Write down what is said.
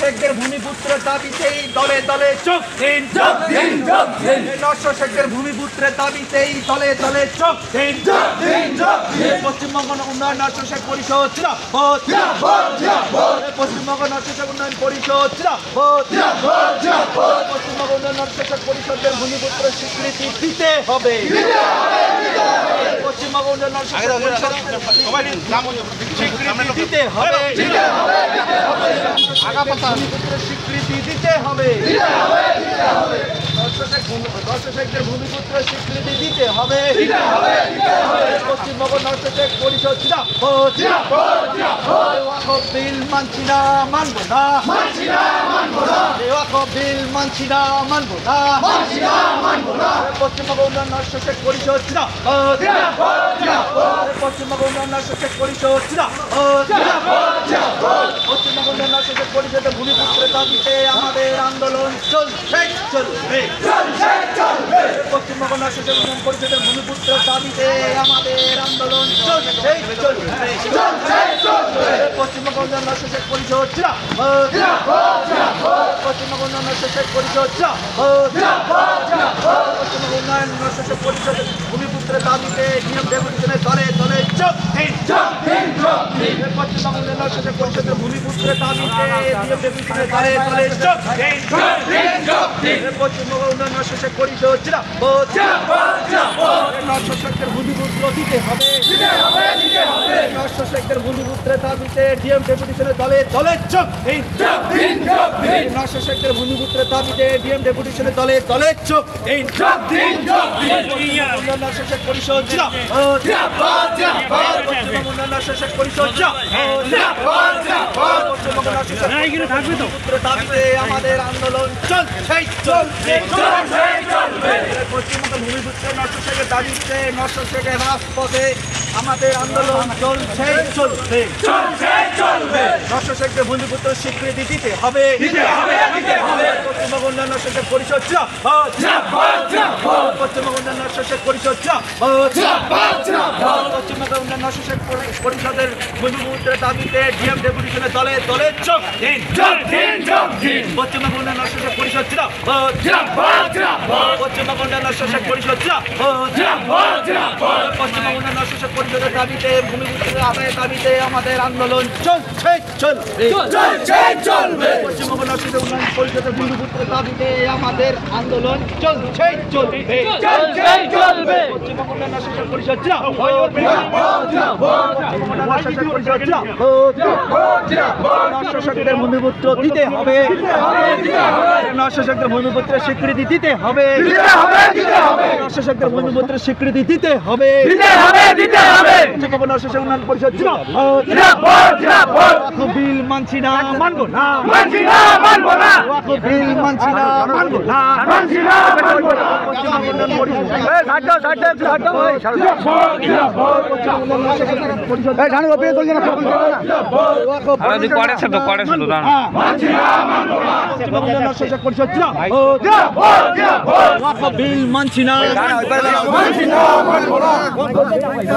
শেখদের ভূমিপুত্রের দাবিতেই দলে দলে চোখ দিন। শেখদের ভূমিপুত্রের দাবিতেই দলে দলে চোখ দিন। পশ্চিমবঙ্গ উন্নয়ন শেখ পরিষদ পশ্চিমবঙ্গ শেখ উন্নয়ন পরিষদ পশ্চিমবঙ্গ উন্নয়ন শেখ পরিষদের ভূমিপুত্রের স্বীকৃতি দিতে হবে। পশ্চিমবঙ্গ উন্নয়ন স্বীকৃতি দিতে হবে। স্বীকৃতি দিতে হবে। শেখদের ভূমিপুত্রের স্বীকৃতি দিতে হবে। পশ্চিমবঙ্গ শেখ পরিষদ বিল মানছি না, মানব না। বিল মানছি না, মানব না। পশ্চিমবঙ্গ উন্নয়ন শেখ পরিষদ পশ্চিমবঙ্গ উন্নয়ন শেখ পরিষদ পশ্চিমবঙ্গ উন্নয়ন শেখ পরিষদের ভূমিপুত্রের দাবিতে আমাদের আন্দোলন চলছে চলবে। পশ্চিমবঙ্গ শেখ উন্নয়ন পরিষদের ভূমিপুত্রের দাবিতে আমাদের আন্দোলন চলছে চলবে। পশ্চিমবঙ্গ উন্নয়ন শেখ পরিষদ পশ্চিমবঙ্গ উন্নয়ন শেখ পরিষদ পশ্চিমবঙ্গ উন্নয়ন শেখ পরিষদের ভূমিপুত্রের দাবিতে নিয়ম ডেপুটেশনের দলে দলে চোখ দিন। পশ্চিমবঙ্গ উন্নয়ন শেখ পরিষদের ভূমিপুত্রের দাবিতে নিয়ম ডেপুটেশনের দলে দলে চোখ দিন। পশ্চিমবঙ্গ উন্নয়ন শেখ পরিষদ শেখদের ভূমিপুত্র দিতে হবে। শেখদের ভূমিপুত্রের দাবিতে ডিএম ডেপুটেশনের দলে দলে চোখ দিন। শেখদের ভূমিপুত্রের দাবিতে ডিএম ডেপুটেশনের দলে দলে চোখ দিন। শেখ পরিষদ শেখ পরিষদ দাবিতে আমাদের আন্দোলন চলছে চলবে। পশ্চিমবঙ্গ ভূমিপুত্রের শেখের দাবিতে শেখের রাজপথে আমাদের আন্দোলন চলছে চলবে। শেখদের ভূমিপুত্রের স্বীকৃতি দিতে হবে। পশ্চিমবঙ্গ উন্নয়ন শেখ পরিষদ পশ্চিমবঙ্গ উন্নয়ন শেখ পরিষদ পশ্চিমবঙ্গ উন্নয়ন শেখ পরিষদের ভূমিপুত্রের দাবিতে ডিএম ডেপুটেশনের দলে দলে চোখ দিন। পশ্চিমবঙ্গ উন্নয়ন শেখ পরিষদ পশ্চিমবঙ্গ উন্নয়ন শেখ পরিষদ পশ্চিমবঙ্গ উন্নয়ন শেখ পরিষদের দাবিতে ভূমিপুত্রের আদায়ের দাবিতে আমাদের আন্দোলন চলছে চলবে। পশ্চিমবঙ্গ উন্নয়ন পরিষদের ভূমিপুত্রের দাবিতে আমাদের আন্দোলন চলছে চলবে। পশ্চিমবঙ্গ উন্নয়ন শেখ পরিষদ শেখদের ভূমিপুত্র দিতে হবে। শেখদের ভূমিপুত্রের স্বীকৃতি দিতে হবে। শেখদের ভূমিপুত্রের স্বীকৃতি দিতে হবে। উন্নয়ন পরিষদ বিল মানছি না, মানব না। বিল মানছি না, মানব না। বিল মানছি না।